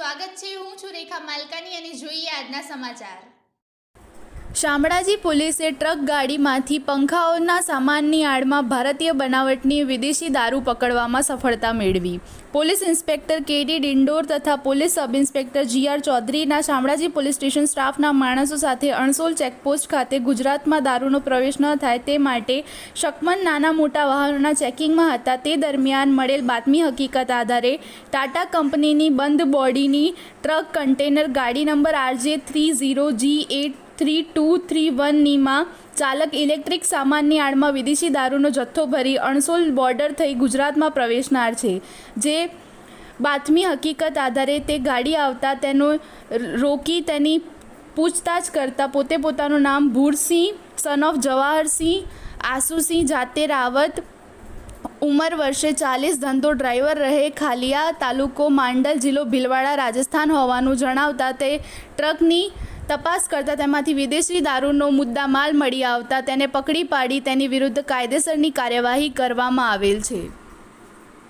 સ્વાગત છે। હું છું રેખા માલકાની અને જોઈએ આજના સમાચાર। શામળાજી પોલીસે ટ્રક ગાડીમાંથી પંખાઓના સામાનની આડમાં ભારતીય બનાવટની વિદેશી દારૂ પકડવામાં સફળતા મેળવી। પોલીસ ઇન્સ્પેક્ટર કેડી ડિંડોર તથા પોલીસ સબ ઇન્સ્પેક્ટર જીઆર ચૌધરીના શામળાજી પોલીસ સ્ટેશન સ્ટાફના માણસો સાથે અણસોલ ચેકપોસ્ટ ખાતે ગુજરાતમાં દારૂનો પ્રવેશ ન થાય તે માટે શકમન નાના મોટા વાહનોના ચેકિંગમાં હતા। તે દરમિયાન મળેલ બાતમી હકીકત આધારે ટાટા કંપનીની બંધ બોડીની ટ્રક કન્ટેનર ગાડી નંબર RJ30G83231 ચાલક ઇલેક્ટ્રિક સામાનની આડમાં વિદેશી દારૂનો જથ્થો ભરી અણસોલ બોર્ડર થઈ ગુજરાતમાં પ્રવેશનાર છે। જે બાતમી હકીકત આધારે તે ગાડી આવતા તેનો રોકી તેની પૂછતાછ કરતાં પોતાનું નામ ભૂરસિંહ સન ઓફ જવાહરસિંહ આસુસિંહ જાતે રાવત ઉંમર વર્ષે 40 ધંધો ડ્રાઈવર રહે ખાલિયા તાલુકો માંડલ જિલ્લો ભીલવાડા રાજસ્થાન હોવાનું જણાવતા તે ટ્રકની તપાસ કરતાં તેમાંથી વિદેશી દારૂનો મુદ્દા માલ મળી આવતા તેને પકડી પાડી તેની વિરુદ્ધ કાયદેસરની કાર્યવાહી કરવામાં આવેલ છે।